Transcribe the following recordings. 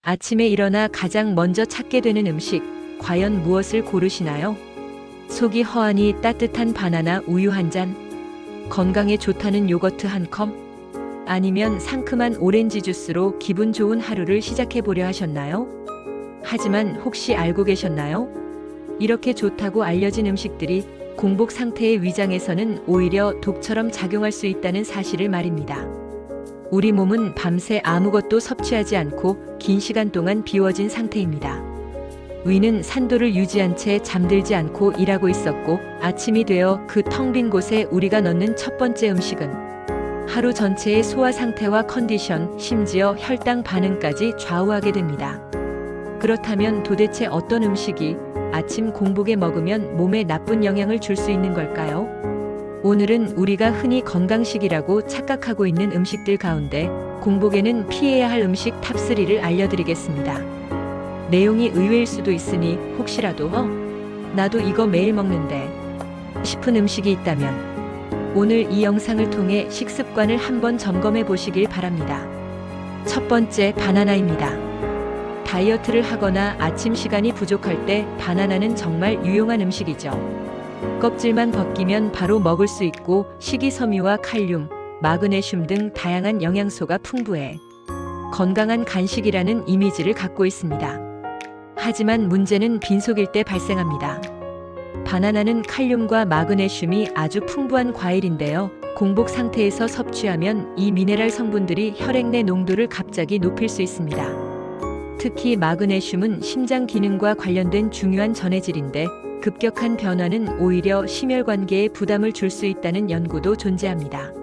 아침에 일어나 가장 먼저 찾게 되는 음식, 과연 무엇을 고르시나요? 속이 허하니 따뜻한 바나나 우유 한 잔, 건강에 좋다는 요거트 한 컵, 아니면 상큼한 오렌지 주스로 기분 좋은 하루를 시작해 보려 하셨나요? 하지만 혹시 알고 계셨나요? 이렇게 좋다고 알려진 음식들이 공복 상태의 위장에서는 오히려 독처럼 작용할 수 있다는 사실을 말입니다. 우리 몸은 밤새 아무것도 섭취하지 않고 긴 시간 동안 비워진 상태입니다. 위는 산도를 유지한 채 잠들지 않고 일하고 있었고, 아침이 되어 그 텅 빈 곳에 우리가 넣는 첫 번째 음식은 하루 전체의 소화 상태와 컨디션, 심지어 혈당 반응까지 좌우하게 됩니다. 그렇다면 도대체 어떤 음식이 아침 공복에 먹으면 몸에 나쁜 영향을 줄 수 있는 걸까요? 오늘은 우리가 흔히 건강식이라고 착각하고 있는 음식들 가운데 공복에는 피해야 할 음식 탑3를 알려드리겠습니다. 내용이 의외일 수도 있으니 혹시라도 나도 이거 매일 먹는데 싶은 음식이 있다면 오늘 이 영상을 통해 식습관을 한번 점검해 보시길 바랍니다. 첫 번째, 바나나입니다. 다이어트를 하거나 아침 시간이 부족할 때 바나나는 정말 유용한 음식이죠. 껍질만 벗기면 바로 먹을 수 있고 식이섬유와 칼륨, 마그네슘 등 다양한 영양소가 풍부해 건강한 간식이라는 이미지를 갖고 있습니다. 하지만 문제는 빈속일 때 발생합니다. 바나나는 칼륨과 마그네슘이 아주 풍부한 과일인데요. 공복 상태에서 섭취하면 이 미네랄 성분들이 혈액 내 농도를 갑자기 높일 수 있습니다. 특히 마그네슘은 심장 기능과 관련된 중요한 전해질인데 급격한 변화는 오히려 심혈관계에 부담을 줄 수 있다는 연구도 존재합니다.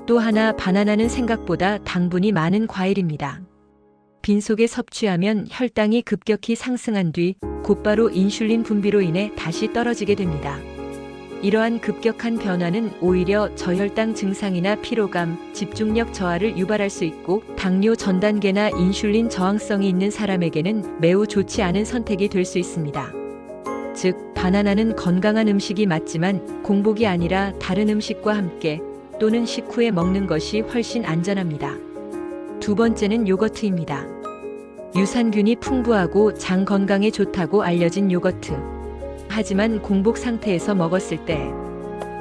또 하나, 바나나는 생각보다 당분이 많은 과일입니다. 빈속에 섭취하면 혈당이 급격히 상승한 뒤 곧바로 인슐린 분비로 인해 다시 떨어지게 됩니다. 이러한 급격한 변화는 오히려 저혈당 증상이나 피로감, 집중력 저하를 유발할 수 있고 당뇨 전 단계나 인슐린 저항성이 있는 사람에게는 매우 좋지 않은 선택이 될 수 있습니다. 즉, 바나나는 건강한 음식이 맞지만 공복이 아니라 다른 음식과 함께 또는 식후에 먹는 것이 훨씬 안전합니다. 두 번째는 요거트입니다. 유산균이 풍부하고 장 건강에 좋다고 알려진 요거트. 하지만 공복 상태에서 먹었을 때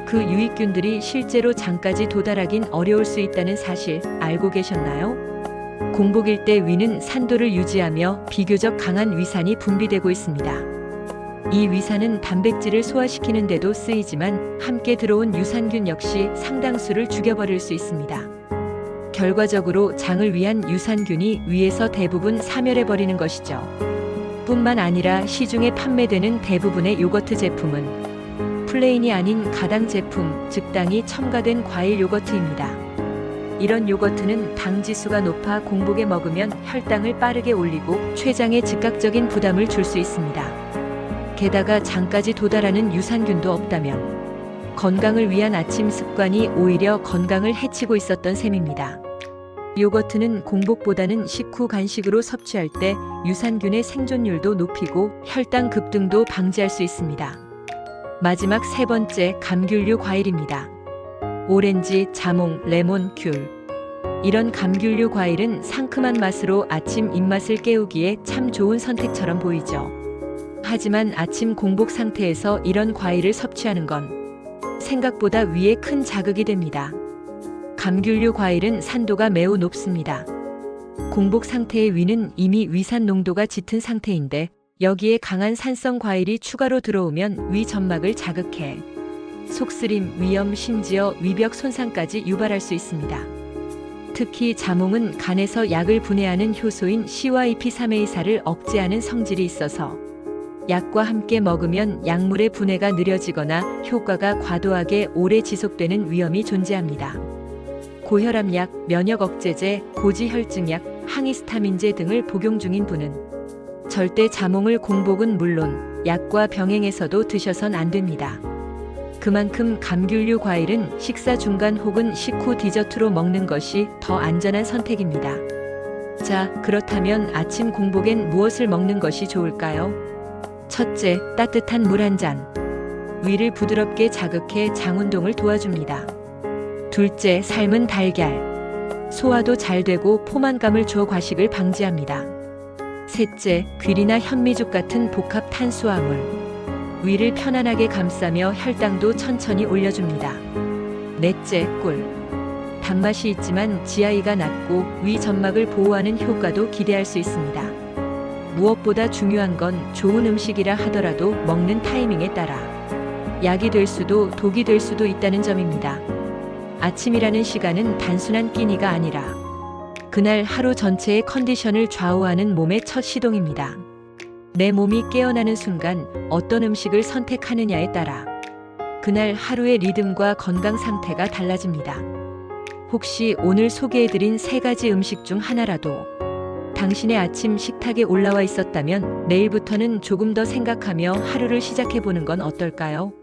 그 유익균들이 실제로 장까지 도달하긴 어려울 수 있다는 사실 알고 계셨나요? 공복일 때 위는 산도를 유지하며 비교적 강한 위산이 분비되고 있습니다. 이 위산은 단백질을 소화시키는 데도 쓰이지만 함께 들어온 유산균 역시 상당수를 죽여버릴 수 있습니다. 결과적으로 장을 위한 유산균이 위에서 대부분 사멸해버리는 것이죠. 뿐만 아니라 시중에 판매되는 대부분의 요거트 제품은 플레인이 아닌 가당 제품, 즉 당이 첨가된 과일 요거트입니다. 이런 요거트는 당 지수가 높아 공복에 먹으면 혈당을 빠르게 올리고 췌장에 즉각적인 부담을 줄 수 있습니다. 게다가 장까지 도달하는 유산균도 없다면 건강을 위한 아침 습관이 오히려 건강을 해치고 있었던 셈입니다. 요거트는 공복보다는 식후 간식으로 섭취할 때 유산균의 생존율도 높이고 혈당 급등도 방지할 수 있습니다. 마지막 세 번째, 감귤류 과일입니다. 오렌지, 자몽, 레몬, 귤. 이런 감귤류 과일은 상큼한 맛으로 아침 입맛을 깨우기에 참 좋은 선택처럼 보이죠. 하지만 아침 공복 상태에서 이런 과일을 섭취하는 건 생각보다 위에 큰 자극이 됩니다. 감귤류 과일은 산도가 매우 높습니다. 공복 상태의 위는 이미 위산 농도가 짙은 상태인데 여기에 강한 산성 과일이 추가로 들어오면 위 점막을 자극해 속쓰림, 위염, 심지어 위벽 손상까지 유발할 수 있습니다. 특히 자몽은 간에서 약을 분해하는 효소인 CYP3A4를 억제하는 성질이 있어서 약과 함께 먹으면 약물의 분해가 느려지거나 효과가 과도하게 오래 지속되는 위험이 존재합니다. 고혈압약, 면역억제제, 고지혈증약, 항히스타민제 등을 복용 중인 분은 절대 자몽을 공복은 물론 약과 병행해서도 드셔선 안 됩니다. 그만큼 감귤류 과일은 식사 중간 혹은 식후 디저트로 먹는 것이 더 안전한 선택입니다. 자, 그렇다면 아침 공복엔 무엇을 먹는 것이 좋을까요? 첫째, 따뜻한 물 한 잔. 위를 부드럽게 자극해 장 운동을 도와줍니다. 둘째, 삶은 달걀. 소화도 잘 되고 포만감을 줘 과식을 방지합니다. 셋째, 귀리나 현미죽 같은 복합 탄수화물. 위를 편안하게 감싸며 혈당도 천천히 올려줍니다. 넷째, 꿀. 단맛이 있지만 GI가 낮고 위 점막을 보호하는 효과도 기대할 수 있습니다. 무엇보다 중요한 건 좋은 음식이라 하더라도 먹는 타이밍에 따라 약이 될 수도 독이 될 수도 있다는 점입니다. 아침이라는 시간은 단순한 끼니가 아니라 그날 하루 전체의 컨디션을 좌우하는 몸의 첫 시동입니다. 내 몸이 깨어나는 순간 어떤 음식을 선택하느냐에 따라 그날 하루의 리듬과 건강 상태가 달라집니다. 혹시 오늘 소개해드린 3가지 음식 중 하나라도 당신의 아침 식탁에 올라와 있었다면 내일부터는 조금 더 생각하며 하루를 시작해보는 건 어떨까요?